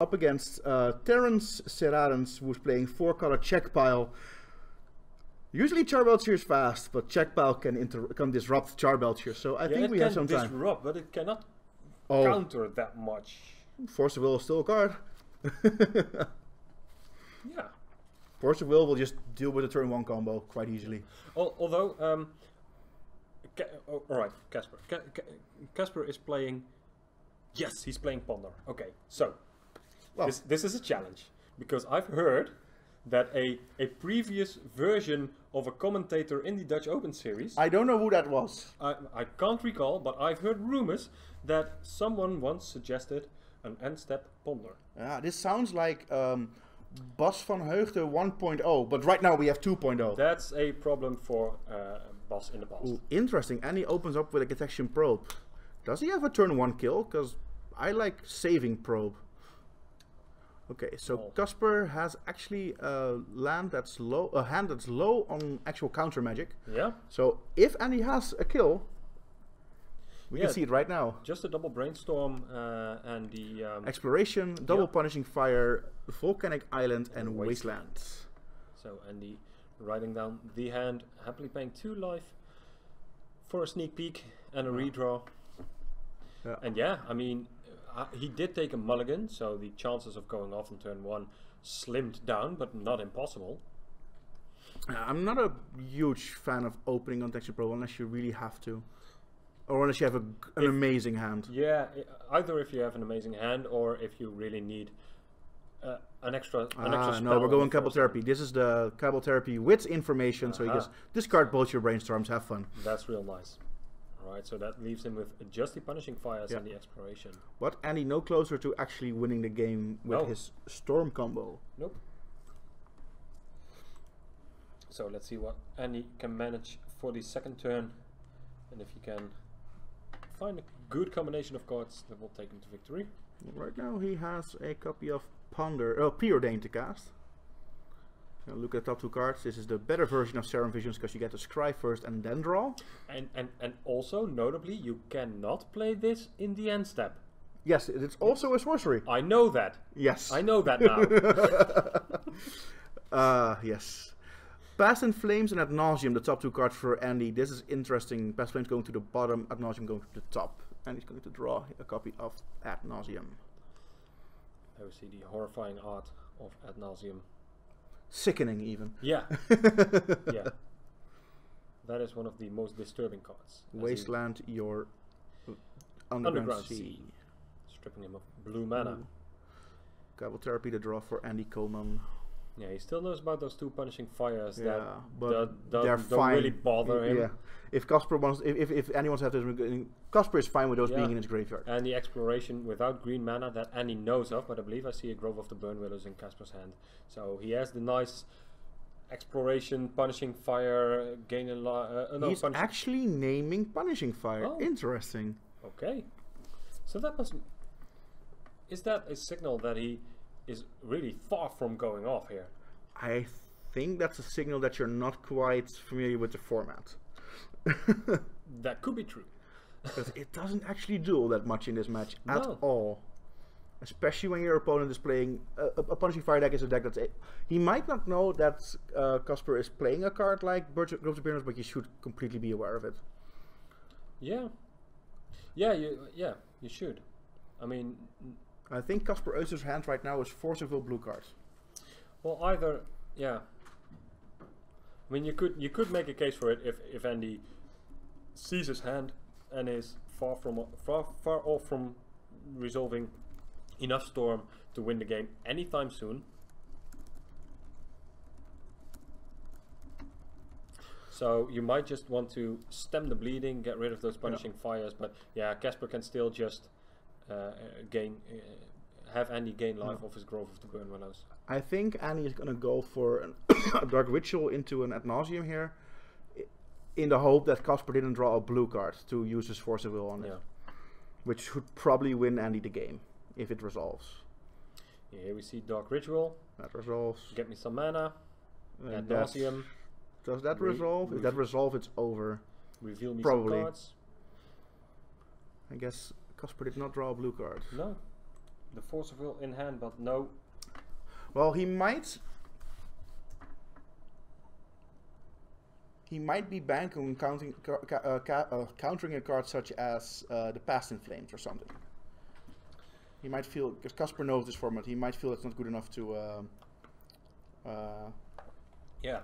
up against Terence Serarens, who's playing 4-color check pile. Usually Charbelcher is fast, but check pile can disrupt Charbelcher, so I think we have some time. It can disrupt, but it cannot counter that much. Force of Will is still a card. Yeah. Force of Will just deal with the turn 1 combo quite easily. Although, alright, Casper. Casper is playing... Yes, he's playing Ponder. Okay, so... Well, this is a challenge. Because I've heard that a previous version of a commentator in the Dutch Open series... I don't know who that was. I can't recall, but I've heard rumors that someone once suggested an end-step Ponder. This sounds like Bas van Heugden 1.0, but right now we have 2.0. That's a problem for Bas in the past. Ooh, interesting, and he opens up with a Detection Probe. Does he have a turn 1 kill? Because I like saving Probe. Okay, so Casper has actually a hand that's low on actual counter magic. Yeah. So if Andy has a kill, we can see it right now. Just a double brainstorm and the exploration, double punishing fire, volcanic island, and wasteland. So Andy writing down the hand, happily paying 2 life for a sneak peek and a redraw. Yeah. And yeah, I mean, he did take a mulligan, so the chances of going off on turn 1 slimmed down, but not impossible. I'm not a huge fan of opening on Detection Probe unless you really have to. Or unless you have an amazing hand. Yeah, either if you have an amazing hand or if you really need an extra spell. No, we're going Cabal Therapy. This is the Cabal Therapy with information, so you just discard both your brainstorms, have fun. That's real nice. Alright, so that leaves him with just the punishing fires and the exploration. But Andy no closer to actually winning the game with his storm combo. Nope. So let's see what Andy can manage for the second turn, and if he can find a good combination of cards that will take him to victory. Right now he has a copy of Preordain to cast. Now look at the top 2 cards. This is the better version of Serum Visions because you get to scry first and then draw. And also, notably, you cannot play this in the end step. Yes, it's also a sorcery. I know that. Yes. I know that now. Yes. Past in Flames and Ad Nauseam, the top 2 cards for Andy. This is interesting. Past Flames going to the bottom, Ad Nauseam going to the top. And he's going to draw a copy of Ad Nauseam. I will see the horrifying art of Ad Nauseam. Sickening even. Yeah. Yeah. That is one of the most disturbing cards. Wasteland, your Underground Sea. Stripping him of blue mana. Cabal Therapy to draw for Andy Coleman. Yeah, he still knows about those 2 punishing fires that they're don't fine. really bother him. Yeah. If Casper wants, if anyone has this, Casper is fine with those being in his graveyard. And the exploration without green mana that Andy knows of, but I believe I see a Grove of the Burn Willows in Casper's hand. So he has the nice exploration, punishing fire, gain a lot. He's actually naming punishing fire. Oh. Interesting. Okay. So that must. Is that a signal that he is really far from going off here? I think that's a signal that you're not quite familiar with the format. That could be true. Because it doesn't actually do all that much in this match at all. Especially when your opponent is playing a punishing fire deck is a deck that's he might not know that Casper is playing a card like Grove's Appearance, but you should completely be aware of it. Yeah. Yeah, you should. I mean, I think Casper Oester's hand right now is Force of Will blue cards. Well, either, yeah. I mean, you could make a case for it if Andy sees his hand and is far off from resolving enough storm to win the game anytime soon. So you might just want to stem the bleeding, get rid of those punishing fires, but yeah, Casper can still just have Andy gain life off his Grove of the Burn Willows. I think Andy is going to go for a Dark Ritual into an Ad Nauseam here, in the hope that Casper didn't draw a blue card to use his Force of Will on it, which should probably win Andy the game if it resolves. Yeah, here we see Dark Ritual. That resolves. Get me some mana. Ad Nauseam. Does that resolve? If that resolves, it's over. Reveal me probably some cards. I guess Casper did not draw a blue card. No. the Force of Will in hand, but no. Well, he might be banking on countering a card such as the Past in Flames or something. He might feel, because Casper knows this format, he might feel it's not good enough to... yeah.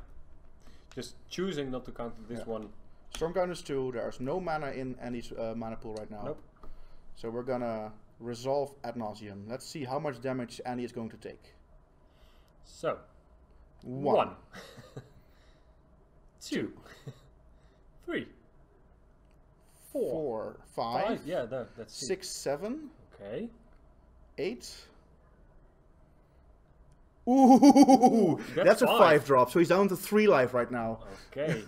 Just choosing not to counter this one. Storm counters 2, there's no mana in Andy's mana pool right now. Nope. So we're gonna resolve ad nauseum. Let's see how much damage Andy is going to take. So, 1. 2. 3. 4. 5. Yeah, no, that's 6, 7. Okay. 8. Ooh, that's a 5 drop, so he's down to 3 life right now. Okay.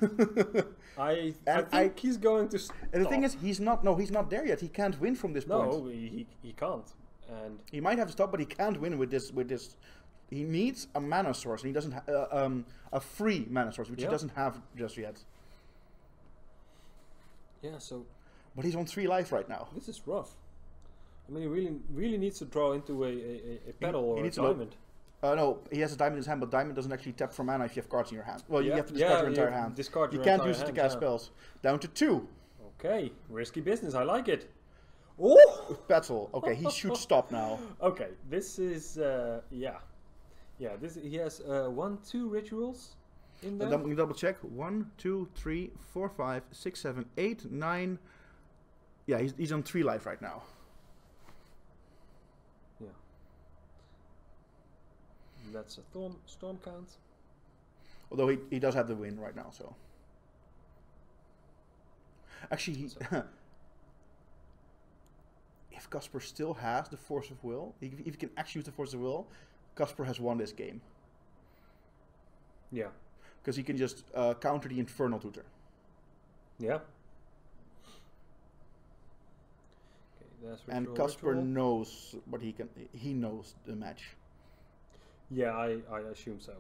I think he's going to stop. And the thing is, he's not there yet. He can't win from this point. No, he can't. And he might have to stop, but he can't win with this. He needs a mana source, and he doesn't have a free mana source, which he doesn't have just yet. Yeah, so... But he's on 3 life right now. This is rough. I mean, he really needs to draw into a pedal or a diamond. No, he has a diamond in his hand, but diamond doesn't actually tap for mana if you have cards in your hand. Well, you have to discard your entire hand. You can't use it to cast spells. Down to 2. Okay, risky business. I like it. Oh! Petal. Okay, he should stop now. Okay, this is yeah. This he has 1, 2 rituals in there. Let me double check. 1, 2, 3, 4, 5, 6, 7, 8, 9. Yeah, he's on 3 life right now. That's a storm count. Although he does have the win right now, so. Actually, if Casper still has the Force of Will, if he can actually use the Force of Will, Casper has won this game. Yeah. Because he can just counter the Infernal Tutor. Yeah. Okay, and Casper knows what he can. He knows the match. Yeah, I assume so.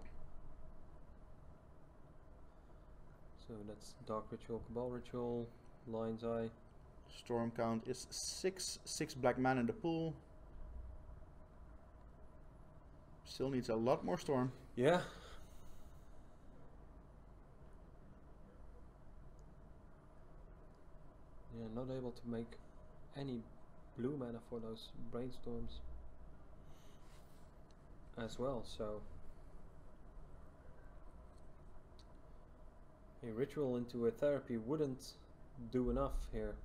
So that's Dark Ritual, Cabal Ritual, Lion's Eye. Storm count is 6 black mana in the pool. Still needs a lot more storm. Yeah. Yeah, not able to make any blue mana for those brainstorms as well, so a ritual into a therapy wouldn't do enough here.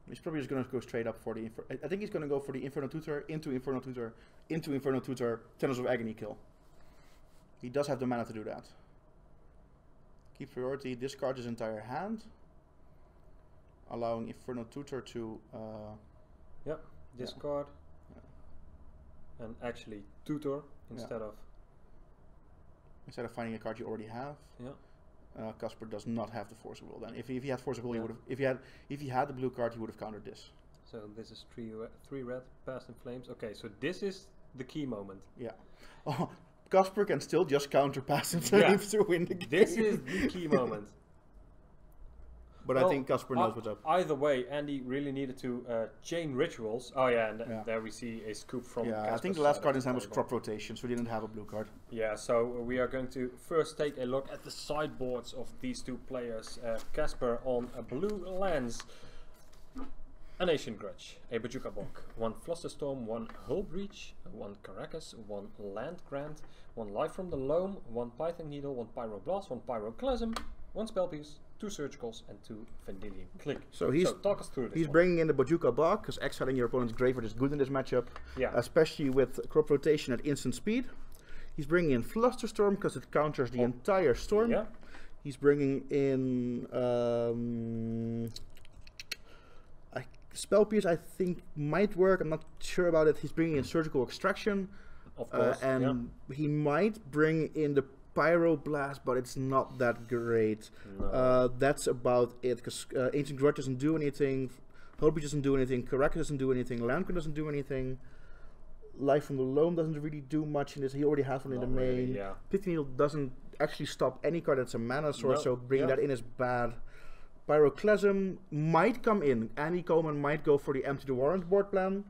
He's probably just going to go straight up for the I think he's going to go for the Infernal Tutor, into Infernal Tutor, into Infernal Tutor, Tendrils of Agony kill. He does have the mana to do that. Keep priority, discard his entire hand, allowing Infernal Tutor to discard and actually tutor instead of finding a card you already have. Yeah. Casper does not have the Force of Will. Then, if he had Force of Will, he would have. If he had the blue card, he would have countered this. So this is 3 red, Past in Flames. Okay, so this is the key moment. Yeah. Oh, Casper can still just counter Past in Flames to win the game. This is the key moment. But well, I think Casper knows what's up. Either way, Andy really needed to chain rituals. Oh yeah, and there we see a scoop from Casper's I think the last card in his hand was Crop Rotation, so we didn't have a blue card. Yeah, so we are going to first take a look at the sideboards of these two players. Casper on a blue lands, an Ancient Grudge, a Bojuka Bog, 1 Flusterstorm, 1 Hull Breach, 1 Caracas, 1 Land Grant, 1 Life from the Loam, 1 Python Needle, 1 Pyroblast, 1 Pyroclasm, 1 Spell Piece, 2 Surgicals, and 2 Vendilion Click. So talk us through this. He's bringing in the Bojuka Bog, because exiling your opponent's graveyard is good in this matchup. Yeah. Especially with Crop Rotation at instant speed. He's bringing in Flusterstorm, because it counters the entire storm. Yeah. He's bringing in Spell Pierce, I think might work. I'm not sure about it. He's bringing in Surgical Extraction. Of course, and he might bring in the Pyroblast, but it's not that great. No. That's about it, because Ancient Grudge doesn't do anything, Hull Breach doesn't do anything, Caracas doesn't do anything, Landgrant doesn't do anything, Life from the Loam doesn't really do much in this. He already has one in the main. Really, yeah. Python Needle doesn't actually stop any card that's a mana source, so bringing that in is bad. Pyroclasm might come in. Andy Coleman might go for the Empty the Warrant board plan.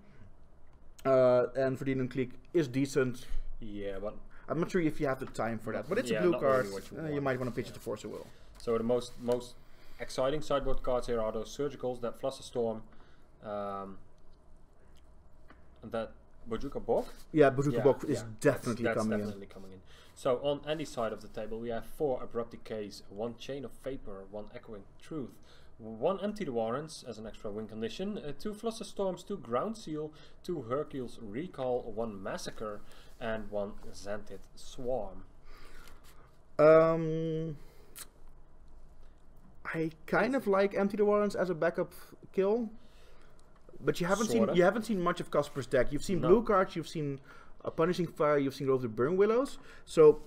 And Verdien Klick is decent. Yeah, but I'm not sure if you have the time for that. But it's a blue card. Really you might want to pitch it to Force of Will. So the most exciting sideboard cards here are those Surgicals, that Flusterstorm, and that Bojuka Bog. Yeah, Bojuka Bog is definitely that's coming definitely coming in. So on Andy's side of the table, we have 4 Abrupt Decays, 1 Chain of Vapor, 1 Echoing Truth, 1 Empty the Warrens as an extra win condition, 2 Flusterstorms, 2 Ground Seal, 2 Hercules Recall, 1 Massacre, and 1 Xantid Swarm. I kind of like Empty the Warrens as a backup kill, but you haven't seen much of Casper's deck. You've seen blue cards, you've seen Punishing Fire, you've seen Grove the Burn Willows. So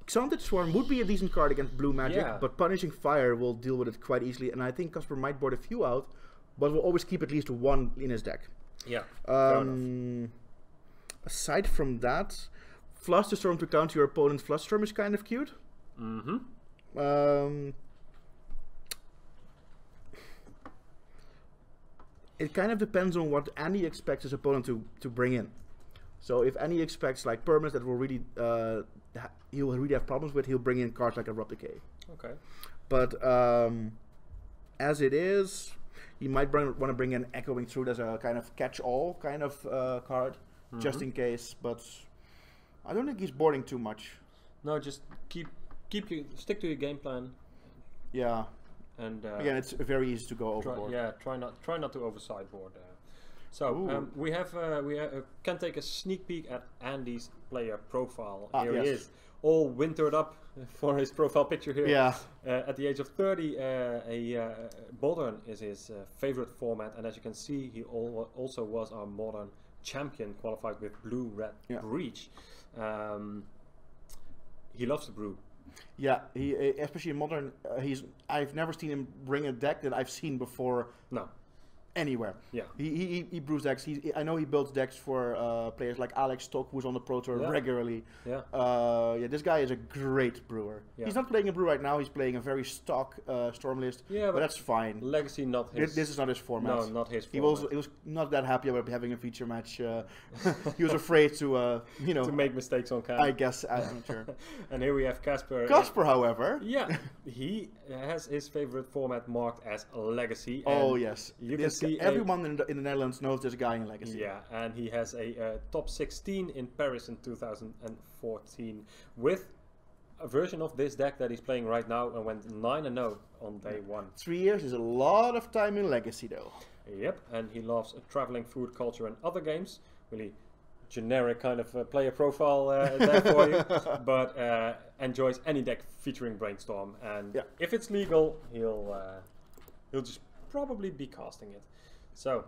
Xantid Swarm would be a decent card against blue magic, but Punishing Fire will deal with it quite easily, and I think Casper might board a few out, but will always keep at least 1 in his deck. Yeah. Aside from that, Flusterstorm to counter your opponent's Flusterstorm is kind of cute. It kind of depends on what Andy expects his opponent to bring in. So if Andy expects like permanents that will really he'll really have problems with, he'll bring in cards like Abrupt Decay. Okay. But as it is, he might want to bring in Echoing Truth as a kind of catch-all kind of card, just in case. But I don't think he's boarding too much. No, just stick to your game plan. Yeah. And again, it's very easy to go overboard. Try not to over sideboard. So we can take a sneak peek at Andy's player profile. Here he is, all wintered up for his profile picture here. Yeah. At the age of 30, Modern is his favorite format, and as you can see, he also was our Modern champion, qualified with Blue-Red Breach. He loves to brew. Yeah, he especially in Modern. I've never seen him bring a deck that I've seen before. No. Anywhere. Yeah. He brews decks. I know he builds decks for players like Alex Stock, who's on the Pro Tour regularly. Yeah. This guy is a great brewer. Yeah. He's not playing a brew right now. He's playing a very stock Storm list. Yeah, but that's fine. Legacy, not his. This is not his format. No, not his format. He was not that happy about having a feature match. He was afraid to to make mistakes on camera. I guess I'm not sure. And here we have Casper. Casper, however. Yeah, he has his favorite format marked as Legacy. Oh yes. You can see everyone in the Netherlands knows this guy in Legacy. Yeah, and he has a top 16 in Paris in 2014 with a version of this deck that he's playing right now and went 9-0 on day 1. 3 years is a lot of time in Legacy though. Yep, and he loves traveling, food, culture and other games. Really generic kind of player profile there for you, but enjoys any deck featuring Brainstorm, and if it's legal, he'll just probably be casting it. So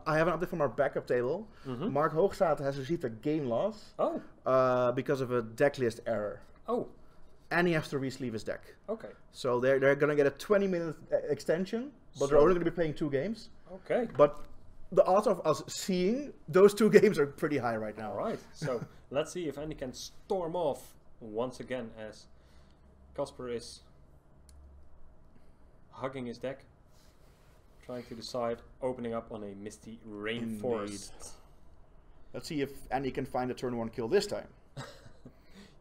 I have an update from our backup table. Mark Hoogstraat has received a game loss because of a deck list error. And he has to re-sleeve his deck. Okay. So they're gonna get a 20-minute extension, but they're only gonna be playing 2 games. Okay. But the odds of us seeing those 2 games are pretty high right now. All right. So let's see if Andy can storm off once again as Casper is hugging his deck, trying to decide, opening up on a Misty Rainforest. Let's see if Andy can find a turn 1 kill this time.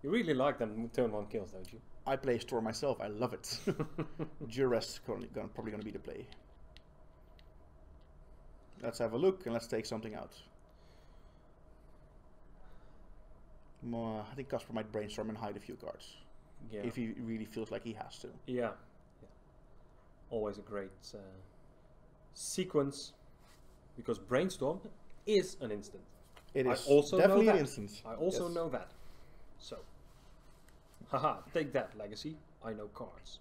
You really like them turn 1 kills, don't you? I play Storm myself. I love it. Duress probably going to be the play. Let's have a look and let's take something out. I think Casper might Brainstorm and hide a few cards. Yeah. If he really feels like he has to. Yeah. Always a great sequence, because Brainstorm is an instant. It is also definitely know that. An instant. I also know that. So, haha, take that, Legacy. I know cards.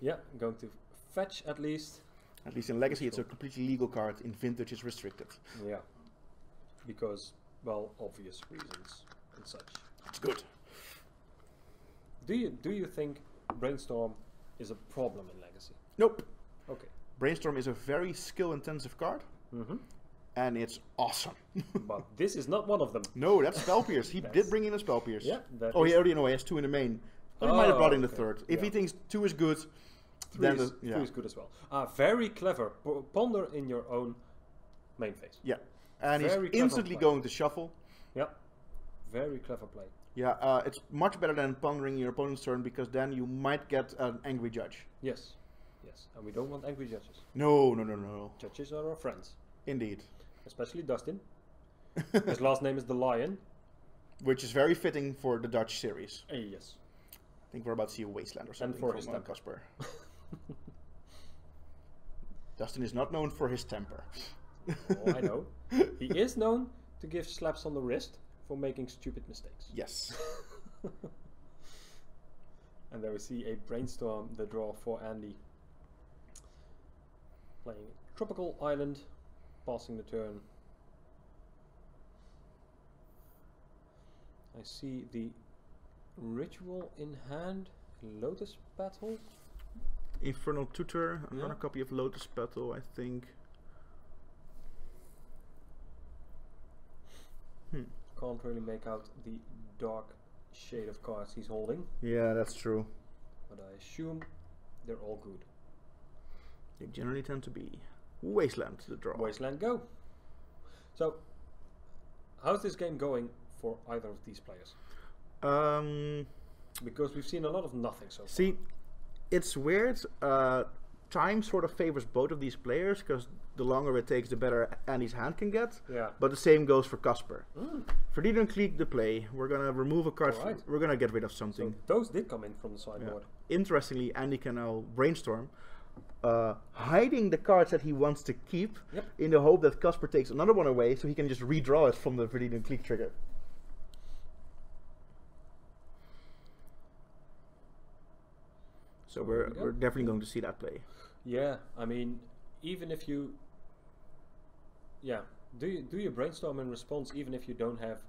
Yeah, I'm going to fetch at least. At least in Legacy, it's a completely legal card. In Vintage, it's restricted. Yeah, because, well, obvious reasons and such. It's good. Do you think Brainstorm is a problem in Legacy? Nope. Okay. Brainstorm is a very skill-intensive card, and it's awesome. But this is not one of them. No, that's Spell Pierce. He did bring in a Spell Pierce. Yeah. He already has 2 in the main. But he might have brought in the 3rd. If he thinks 2 is good, Three is good as well. Very clever. Ponder in your own main phase. Yeah, and he's instantly going to shuffle. Yeah, very clever play. Yeah, it's much better than pondering your opponent's turn because then you might get an angry judge. Yes, and we don't want angry judges. No. Judges are our friends. Indeed. Especially Dustin. His last name is the Lion. Which is very fitting for the Dutch series. Yes. I think we're about to see a Wasteland or something and for from Casper. Dustin is not known for his temper. Oh, I know. He is known to give slaps on the wrist for making stupid mistakes. Yes. And there we see a Brainstorm, the draw for Andy. Playing Tropical Island, passing the turn. I see the Ritual in hand, Lotus Petal. Infernal Tutor, another copy of Lotus Petal, I think. Can't really make out the dark shade of cards he's holding. Yeah, that's true. But I assume they're all good. They generally tend to be. Wasteland, the draw. Wasteland, go. So, how's this game going for either of these players? Because we've seen a lot of nothing so far. See, it's weird. Time sort of favors both of these players because the longer it takes, the better Andy's hand can get. Yeah. But the same goes for Casper. Verdient Clique the play. We're gonna remove a card. Right. We're gonna get rid of something. So those did come in from the sideboard. Yeah. Interestingly, Andy can now brainstorm, hiding the cards that he wants to keep in the hope that Casper takes another one away, so he can just redraw it from the Verdient Clique trigger. So we're definitely going to see that play. Yeah, I mean, even if you, do you brainstorm in response even if you don't have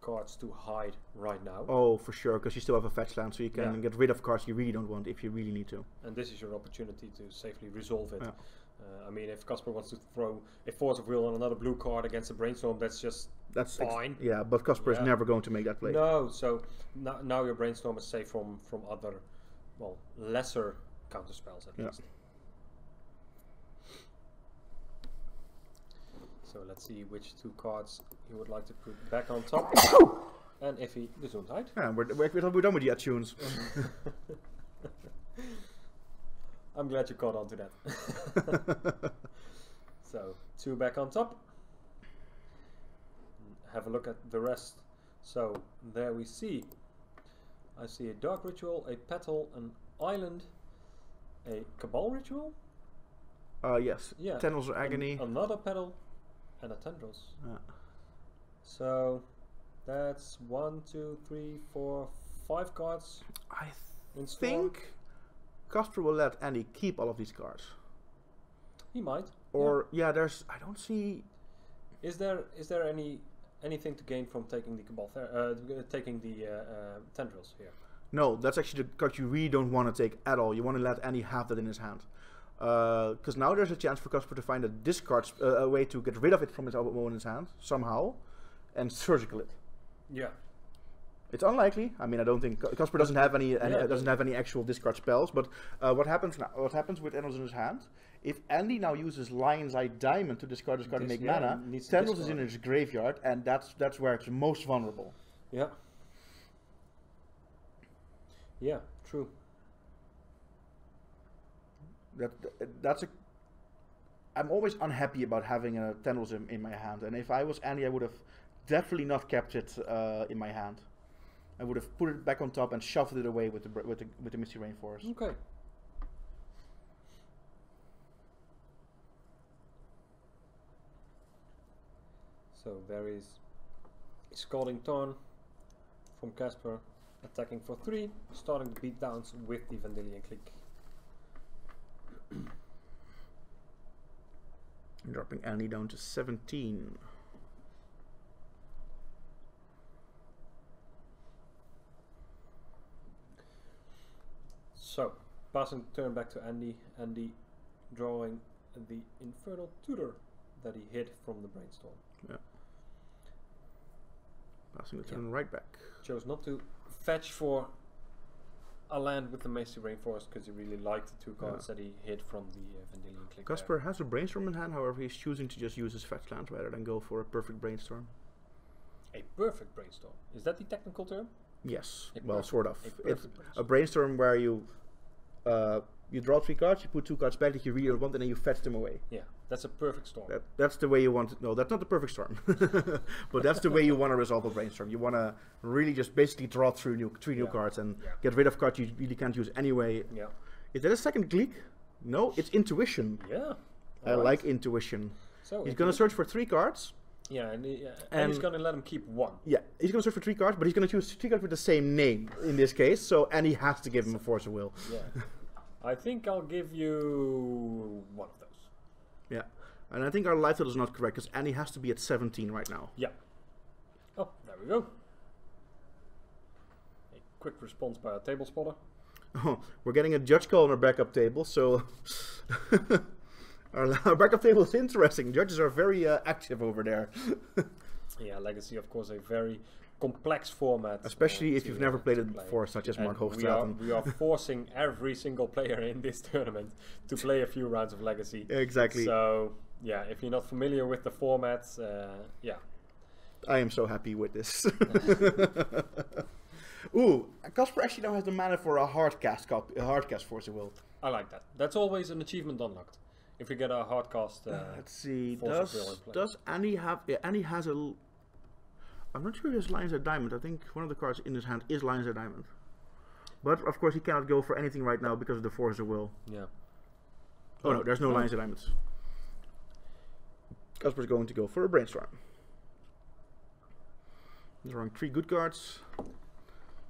cards to hide right now? Oh, for sure, because you still have a fetch land, so you can get rid of cards you really don't want if you really need to. And this is your opportunity to safely resolve it. Yeah. I mean, if Casper wants to throw a Force of Will on another blue card against a brainstorm, that's fine. Yeah, but Casper is never going to make that play. No, so now your brainstorm is safe from other, well, lesser counter spells at least. So let's see which two cards he would like to put back on top. And if he Gesundheit. Yeah, we're done with the attunes. I'm glad you caught on to that. So, two back on top. Have a look at the rest. So, there we see. I see a Dark Ritual, a Petal, an Island, a Cabal Ritual. Yes. Yeah. Tendrils of Agony. Another Petal, and a Tendrils. So, that's 1, 2, 3, 4, 5 cards. I think Casper will let Andy keep all of these cards. He might. Or there's I don't see. Is there anything to gain from taking the Cabal taking the Tendrils here? No, that's actually the card you really don't want to take at all. You want to let Andy have that in his hand. Because now there's a chance for Casper to find a way to get rid of it from his opponent's hand somehow, and surgical it. Yeah. It's unlikely. I mean, I don't think Casper doesn't have any actual discard spells. But what happens now? What happens with Tendrils in his hand? If Andy now uses Lion's Eye Diamond to discard this card and make mana, Tendrils is in his graveyard, and that's where it's most vulnerable. Yeah. Yeah. True. I'm always unhappy about having a Tendrils in my hand, and if I was Andy, I would have definitely not kept it in my hand. I would have put it back on top and shuffled it away with the Misty Rainforest. Okay. So there is a Scalding Tarn from Casper, attacking for 3, starting the beatdowns with the Vendilion Clique. Dropping Andy down to 17. So, passing the turn back to Andy. Andy drawing the Infernal Tutor that he hid from the Brainstorm. Yeah. Passing the turn right back. Chose not to fetch for a land with the Misty Rainforest because he really liked the 2 cards that he hit from the Vendilion Clique. Casper has a Brainstorm in hand, however he's choosing to just use his fetch land rather than go for a perfect Brainstorm. A perfect Brainstorm. Is that the technical term? Yes, well, sort of. It's brainstorm. A Brainstorm where you draw 3 cards, you put 2 cards back that you really don't want, and then you fetch them away. Yeah, that's a perfect storm. That's the way you want it. No, that's not the perfect storm. But that's the way you want to resolve a Brainstorm. You want to really just basically draw through 3 new cards and get rid of cards you really can't use anyway. Yeah. Is that a second clique? No, it's Intuition. Yeah. I like Intuition. So he's going to search for 3 cards. Yeah, and he's going to let him keep 1. Yeah, he's going to search for 3 cards, but he's going to choose 3 cards with the same name in this case. So, and he has to give him a Force of Will. Yeah. I think I'll give you one of those. Yeah, and I think our life total is not correct because Annie has to be at 17 right now. Yeah. Oh, there we go. A quick response by our table spotter. Oh, we're getting a judge call on our backup table, so our backup table is interesting. Judges are very active over there. Yeah, Legacy, of course, a very complex format. Especially if you've never played it before, such as Mark Hoogstraten. We are forcing every single player in this tournament to play a few rounds of Legacy. Exactly. So, yeah, if you're not familiar with the format, yeah. I am so happy with this. Ooh, Casper actually now has the mana for a hard cast Force of Will. I like that. That's always an achievement unlocked. If you get a hard cast. Let's see. Force of Will in play. Does Annie have? Yeah, Annie has a. I'm not sure if he has Lion's Eye Diamond. I think one of the cards in his hand is Lion's Eye Diamond. But of course he cannot go for anything right now because of the Force of Will. Yeah. Oh no, there's no Lion's Eye Diamonds. Casper's going to go for a Brainstorm. He's drawing 3 good cards.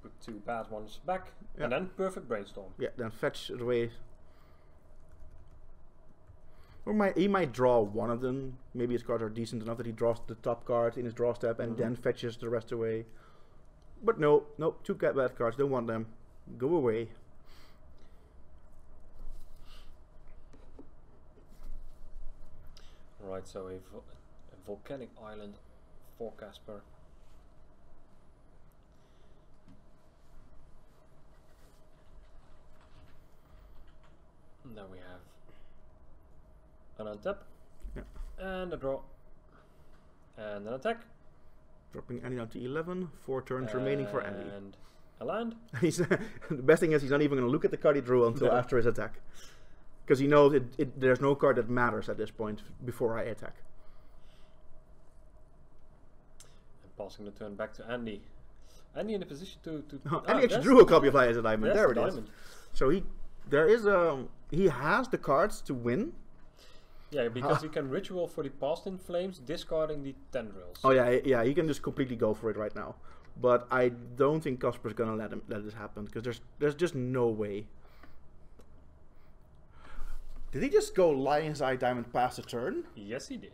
Put 2 bad ones back, and then perfect Brainstorm. Yeah, then fetch it away. Or he might draw one of them. Maybe his cards are decent enough that he draws the top card in his draw step and then fetches the rest away. But no, 2 bad cards, don't want them. Go away. Alright, so a volcanic island for Casper. Now we have an untap, and a draw, and an attack. Dropping Annie down to 11, 4 turns remaining for Annie. And a land. The best thing is he's not even going to look at the card he drew until after his attack. Because he knows there's no card that matters at this point before I attack. And passing the turn back to Andy. Andy in a position to Andy actually drew a copy of Lion's Eye Diamond. There it is. Diamond. So he has the cards to win. Yeah, because he can ritual for the Past in Flames, discarding the Tendrils. Oh yeah, he can just completely go for it right now. But I don't think Casper's gonna let this happen because there's just no way. Did he just go Lion's Eye Diamond past the turn? Yes, he did.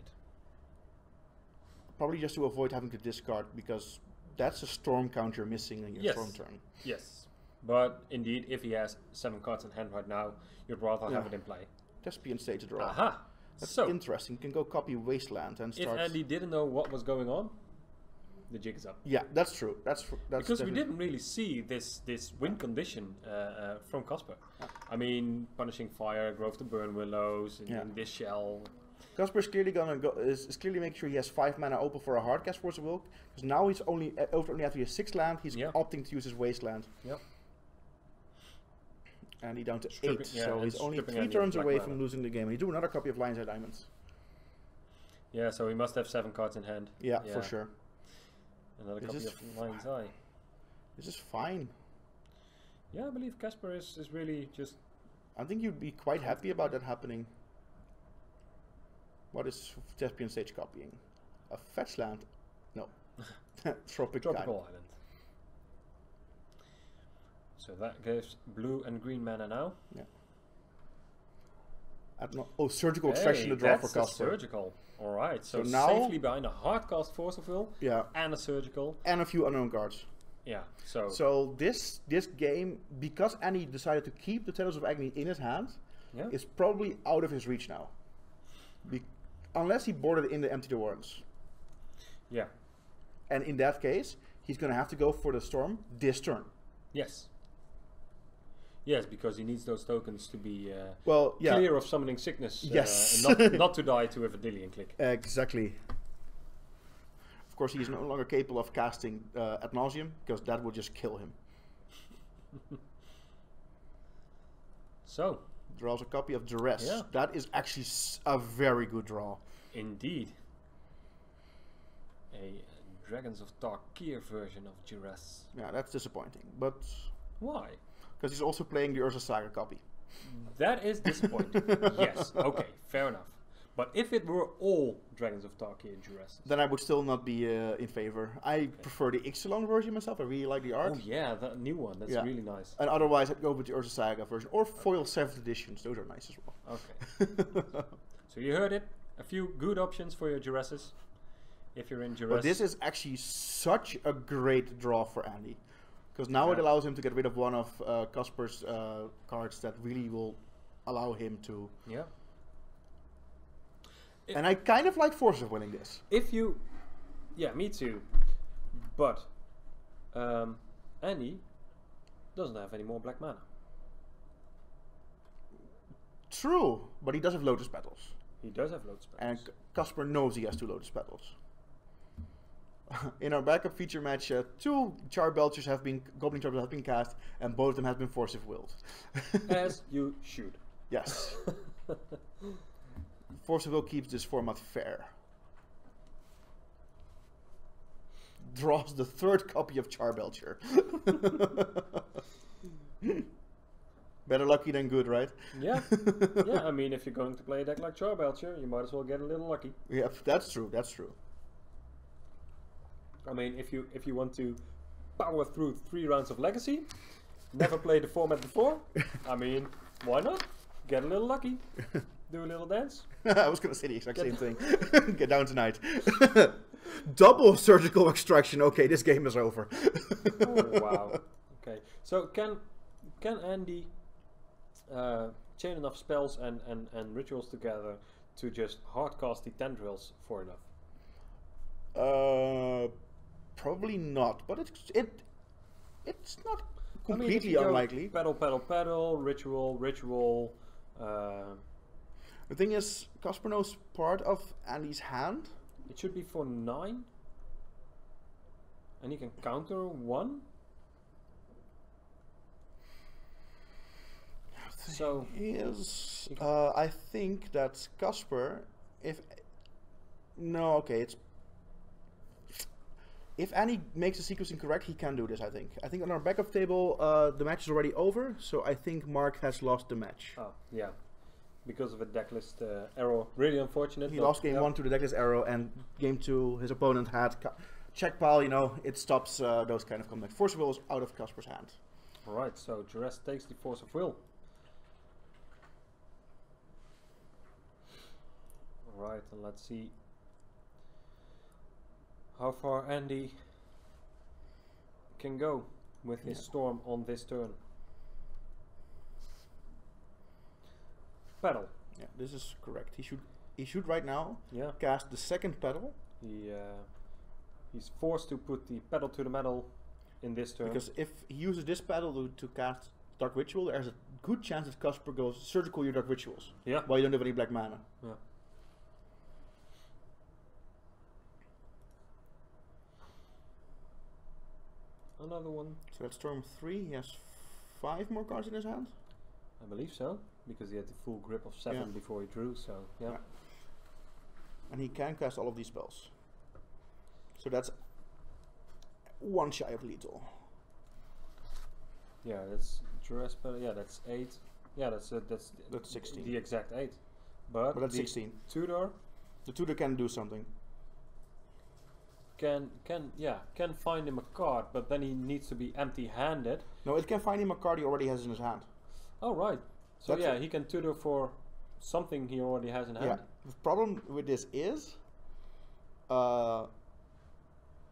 Probably just to avoid having to discard because that's a storm counter missing in your storm turn. Yes, but indeed, if he has 7 cards in hand right now, you'd rather have it in play. Thespian Stage draw. Aha! That's interesting. You can go copy Wasteland and start. If Andy didn't know what was going on, the jig is up. Yeah, that's true. That's because we didn't really see this win condition from Casper. I mean, Punishing Fire, Grove to Burn Willows, in this shell. Casper's clearly gonna go is clearly make sure he has 5 mana open for a hard cast Force of Will. Because now he's only after his 6th land, he's opting to use his Wasteland. Yep. And he's down to 8, so he's only 3 turns away from losing the game. And he drew another copy of Lion's Eye Diamonds. Yeah, so he must have 7 cards in hand. Yeah, for sure. Another copy of Lion's Eye. This is fine. Yeah, I believe Casper is really just... I think you'd be quite happy about that happening. What is Thespian Stage copying? A fetch land? No. Tropical Island. So that gives blue and green mana now. Yeah. Surgical Extraction to draw for Casper. Surgical. Alright, so now safely behind a hard cast Force of Will. Yeah. And a surgical. And a few unknown cards. Yeah, so this game, because Annie decided to keep the Tendrils of Agony in his hand, is probably out of his reach now. Unless he boarded in the Empty the Warrens. Yeah. And in that case, he's going to have to go for the Storm this turn. Yes. Yes, because he needs those tokens to be yeah. clear of summoning sickness. Yes. And not to die to a Vidillion click. Exactly. Of course, he is no longer capable of casting Ad Nauseam, because that would just kill him. So. Draws a copy of Duress. Yeah. That is actually a very good draw. Indeed. A Dragons of Tarkir version of Duress. Yeah, that's disappointing. But why? Because he's also playing the Urza Saga copy. That is disappointing. Yes, okay, fair enough. But if it were all Dragons of Tarkir Duress, then I would still not be in favor. I prefer the Ixalan version myself. I really like the art. Oh yeah, that new one. That's really nice. And otherwise, I'd go with the Urza Saga version or foil 7th editions. Those are nice as well. Okay. So you heard it. A few good options for your Duresses. If you're in Duress. But this is actually such a great draw for Andy. Because now it allows him to get rid of one of Casper's cards that really will allow him to... Yeah. And I kind of like Force of winning this. If you... Yeah, me too. But Andy doesn't have any more black mana. True, but he does have Lotus Petals. He does have Lotus Petals. And Casper knows he has 2 Lotus Petals. In our backup feature match, 2 Charbelchers have been, Goblin Charbelchers have been cast, and both of them have been Force of Willed. As you should. Yes. Force of Will keeps this format fair. Draws the 3rd copy of Charbelcher. Better lucky than good, right? Yeah. Yeah, I mean, if you're going to play a deck like Charbelcher, you might as well get a little lucky. Yeah, that's true, that's true. I mean, if you want to power through 3 rounds of Legacy, never played the format before, I mean, why not? Get a little lucky. Do a little dance. I was going to say the exact same thing. Get down tonight. Double surgical extraction. Okay, this game is over. Oh, wow. Okay, so can Andy chain enough spells and rituals together to just hardcast the tendrils for enough? Probably not, but it's not completely unlikely. Pedal, ritual. The thing is, Casper knows part of Andy's hand. It should be for 9, and he can counter 1. So is I think that Casper, if Andy makes the sequencing correct, he can do this. I think on our backup table, the match is already over, so I think Mark has lost the match. Oh yeah, because of a decklist error. Really unfortunate. He lost game 1 to the decklist error, and game 2 his opponent had check pile. You know, it stops those kind of comebacks. Force of Will is out of Casper's hand. All right, so Duress takes the Force of Will. All right, and let's see how far Andy can go with his Storm on this turn. Pedal. Yeah, this is correct. He should right now cast the 2nd pedal. He's forced to put the pedal to the metal in this turn. Because if he uses this pedal to cast Dark Ritual, there's a good chance that Casper goes surgical your Dark Rituals. Yeah. While you don't have any black mana. Yeah. Another one. So that's Storm 3. He has 5 more cards in his hand? I believe so, because he had the full grip of 7 before he drew, so yeah. And he can cast all of these spells. So that's 1 shy of lethal. Yeah, that's Duress pedal. Yeah, that's 8. Yeah, that's 16. The exact 8. But that's 16. Tutor. The tutor can do something. Can find him a card, but then he needs to be empty-handed. No, it can find him a card he already has in his hand. Oh right. So he can tutor for something he already has in hand. Yeah. The problem with this is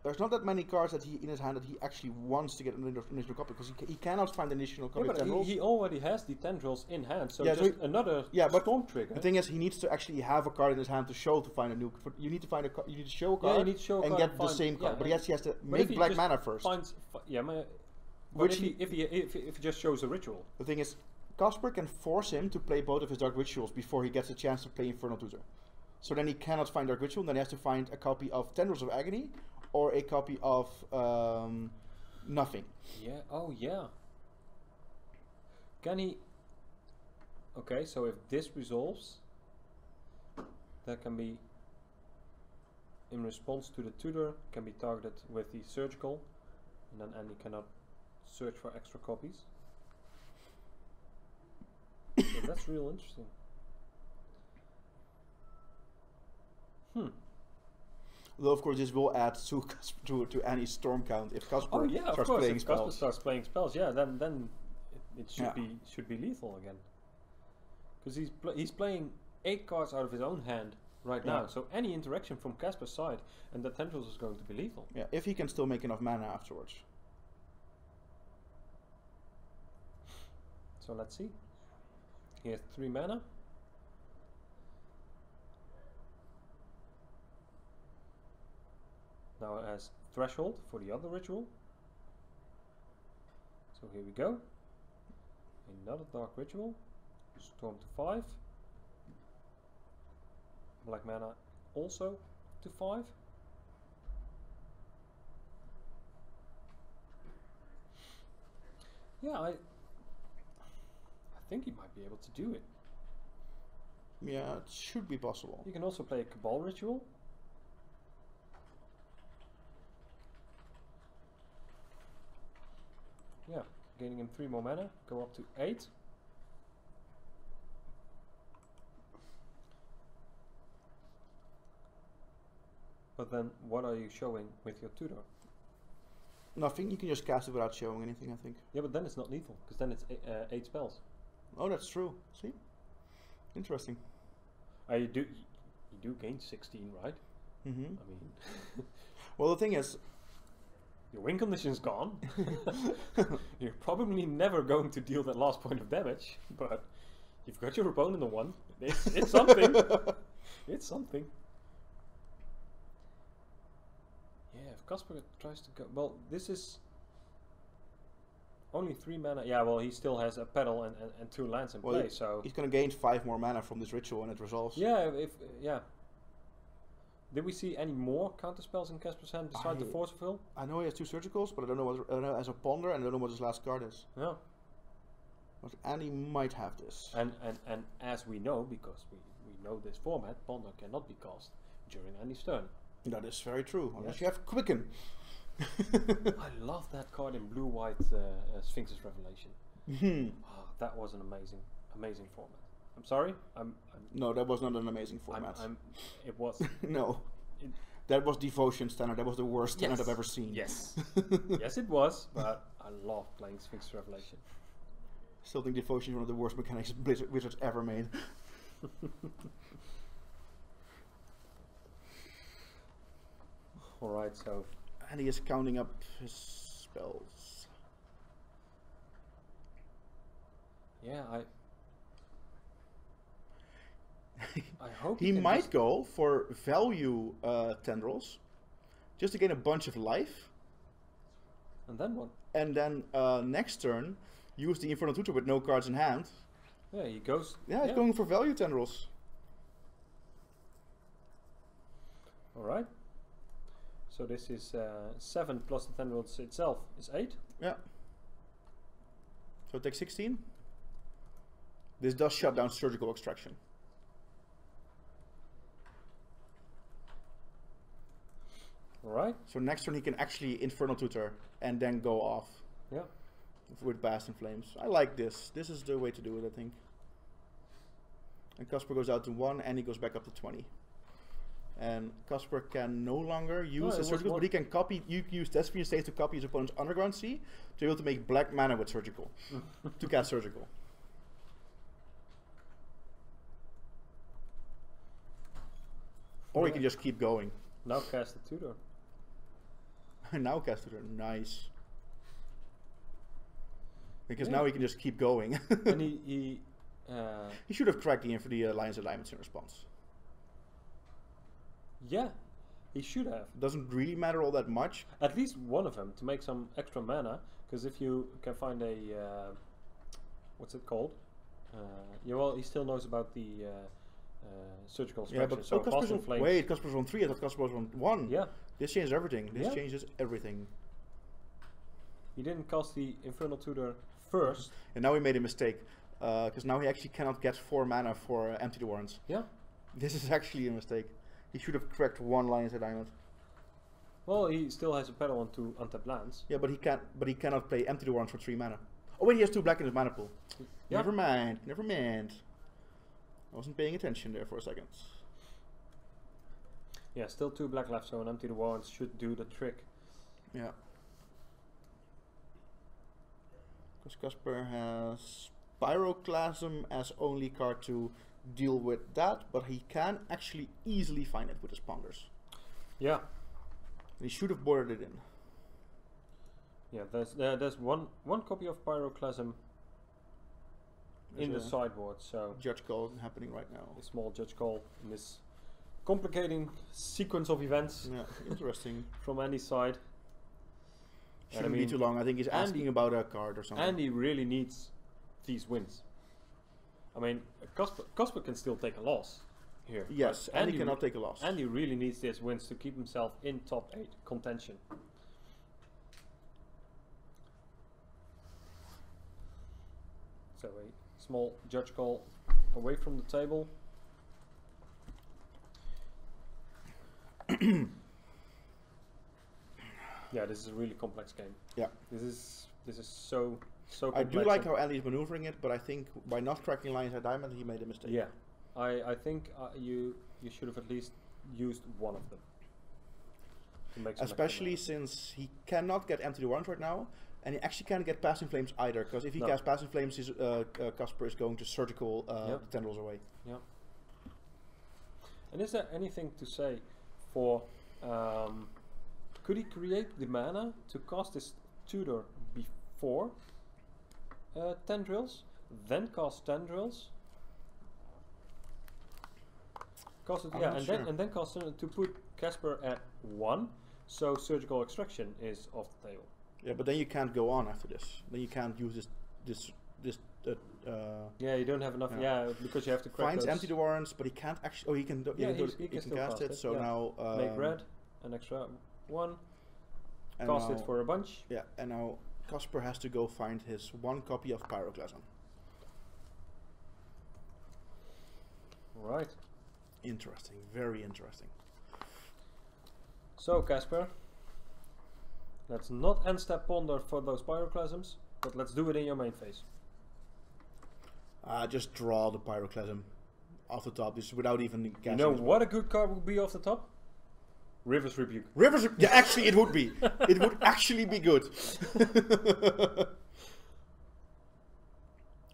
there's not that many cards that he in his hand that he actually wants to get an additional copy, because he cannot find an additional copy. Yeah, but tendrils. he already has the tendrils in hand, so just another storm trigger. The thing is, he needs to actually have a card in his hand to show to find a new. You need to find you need to show a card. Yeah, you need to show a and card get the same card. But he has to but make black mana first. But if he just shows a ritual. The thing is, Casper can force him to play both of his Dark Rituals before he gets a chance to play Infernal Tutor. So then he cannot find Dark Ritual, then he has to find a copy of Tendrils of Agony or a copy of nothing. Yeah, oh yeah. Can he... Okay, so if this resolves, that can be, in response to the tutor, can be targeted with the surgical, and then Andy cannot search for extra copies. So that's real interesting. Though of course this will add to Annie's storm count if Casper starts playing spells. If Casper starts playing spells, yeah, then it should be lethal again. Because he's playing 8 cards out of his own hand right now, so any interaction from Casper's side and the Tendrils is going to be lethal. Yeah, if he can still make enough mana afterwards. So let's see. He has 3 mana. Now it has Threshold for the other ritual. So here we go. Another Dark Ritual. Storm to 5. Black mana also to 5. Yeah, I think he might be able to do it. Yeah, it should be possible. You can also play a Cabal Ritual. Yeah, gaining him 3 more mana, go up to 8. But then, what are you showing with your tutor? Nothing, you can just cast it without showing anything, I think. Yeah, but then it's not lethal, because then it's 8 spells. Oh, that's true. See? Interesting. You do gain 16, right? Mm-hmm. I mean... Well, the thing is... Your win condition's gone. You're probably never going to deal that last point of damage, but you've got your opponent on 1. It's something. It's something. Yeah, if Casper tries to go... Well, this is... Only 3 mana. Yeah, well, he still has a pedal and 2 lands in play, so... He's gonna gain 5 more mana from this ritual and it resolves. Yeah, yeah. Did we see any more counter spells in Casper's hand besides the Force of Will? I know he has 2 surgicals, but I don't know what as a ponder, and I don't know what his last card is. Yeah. But Annie might have this. And as we know, because we know this format, ponder cannot be cast during Andy's turn. That is very true, unless you have Quicken. I love that card in blue-white Sphinx's Revelation. Oh, that was an amazing format. I'm sorry? No, that was not an amazing format. It was. No. That was Devotion standard. That was the worst standard I've ever seen. Yes. Yes, it was, but I love playing Sphinx's Revelation. Still think Devotion is one of the worst mechanics Wizards ever made. Alright, so... And he is counting up his spells. Yeah, I hope he might go for value Tendrils, just to gain a bunch of life. And then what? And then next turn, use the Infernal Tutor with no cards in hand. Yeah, he goes... Yeah, he's going for value Tendrils. Alright. So this is 7 plus the Tendrils itself is 8. Yeah. So it takes 16. This does shut down Surgical Extraction. Alright. So next turn he can actually Infernal Tutor and then go off. Yeah. With Blast in Flames. I like this. This is the way to do it, I think. And Casper goes out to 1 and he goes back up to 20. And Casper can no longer use a Surgical, but he can copy. You use Despia State to copy his opponent's Underground Sea to be able to make black mana with Surgical. To cast Surgical. Or he can just keep going. Now cast the Tutor. Now cast Tutor. Nice. Because now he can just keep going. And he should have cracked the Alliance alignments in response. Yeah, He should have. Doesn't really matter all that much. At least one of them to make some extra mana, because if you can find a what's it called? Yeah, well, he still knows about the surgical extraction. Yeah, but so Casper's Flames. wait, Casper's on 3. I thought Casper was on 1. Yeah. This changes everything. This changes everything. He didn't cast the Infernal Tutor first. And now he made a mistake, because now he actually cannot get 4 mana for Empty the Warrens. Yeah. This is actually a mistake. He should have cracked 1 Lion's Diamond. Well, he still has a pedal on 2 untapped lands. Yeah, but he can't. But he cannot play Empty the Warrens for 3 mana. Oh wait, he has 2 black in his mana pool. Yeah. Never mind. Never mind. I wasn't paying attention there for a second. Yeah, still 2 black left, so an Empty the Warrens should do the trick. Yeah. Because Casper has Pyroclasm as only card to deal with that, but he can actually easily find it with his Ponders. Yeah. He should have bordered it in. Yeah, there's one copy of Pyroclasm in the sideboard, so Judge Call happening right now. A small Judge Call in this complicating sequence of events. Yeah, interesting. From Andy's side. Shouldn't be too long. I think he's asking about a card or something. Andy really needs these wins. I mean, Casper can still take a loss here. Yes, Andy cannot take a loss. Andy really needs these wins to keep himself in top 8 contention. So a small Judge Call away from the table. Yeah, this is a really complex game. Yeah. This is so complex. I do like how Andy's maneuvering it, but I think by not cracking Lion's Diamond, he made a mistake. Yeah. I think you should have at least used one of them. To make some especially since he cannot get Empty the Warrens right now, and he actually can't get Passing Flames either, because if he casts Passing Flames, his Casper is going to surgical the tendrils away. Yeah. And is there anything to say for... could he create the mana to cast this tutor before Tendrils, then cast Tendrils? Cast it, and then cast it to put Casper at 1, so Surgical Extraction is off the table. Yeah, but then you can't go on after this. Then you can't use this. Yeah, you don't have enough. Yeah, because you have to crack finds those. Empty the Warrens, but he can't actually. Oh, he can. He can cast it. So now make red an extra 1. Cast it for a bunch. Yeah, and now Casper has to go find his 1 copy of Pyroclasm. Right. Interesting. Very interesting. So Casper, let's not end step Ponder for those Pyroclasms, but let's do it in your main phase. Just draw the Pyroclasm off the top, just without even casting. You know what a good card would be off the top? River's Rebuke. Yeah, actually it would be. It would actually be good.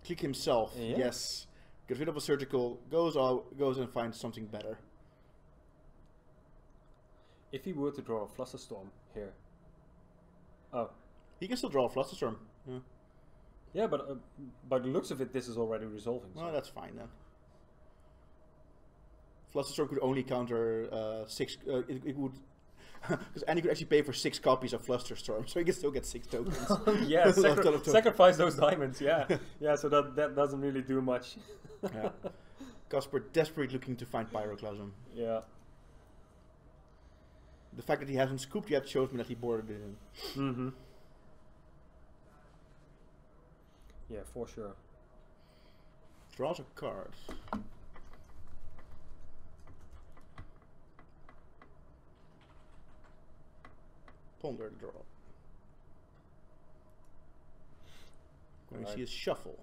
Click himself. Yeah. Yes. Get rid of a surgical, goes and finds something better. If he were to draw a Flusterstorm here. Oh. He can still draw a Flusterstorm. Yeah. Yeah, but by the looks of it, this is already resolving. Well, that's fine then. Flusterstorm could only counter 6. It would, because Andy could actually pay for 6 copies of Flusterstorm, so he can still get 6 tokens. Yeah, sacrifice those diamonds. Yeah, yeah. So that doesn't really do much. Yeah. Casper desperately looking to find Pyroclasm. Yeah. The fact that he hasn't scooped yet shows me that he boarded it in. Mm-hmm. Yeah, for sure. Draws a card. Ponder the draw. Going to see his shuffle.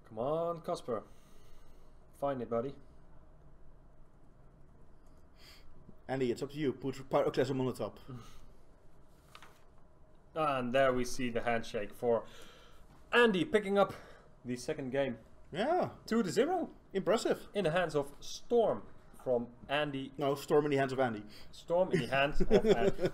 Come on, Casper. Find it, buddy. Andy, it's up to you. Put Pyroclasm on the top. And there we see the handshake for Andy picking up the second game. Yeah. 2-0. Impressive. In the hands of Storm from Andy. No, Storm in the hands of Andy. Storm in the hands of Andy.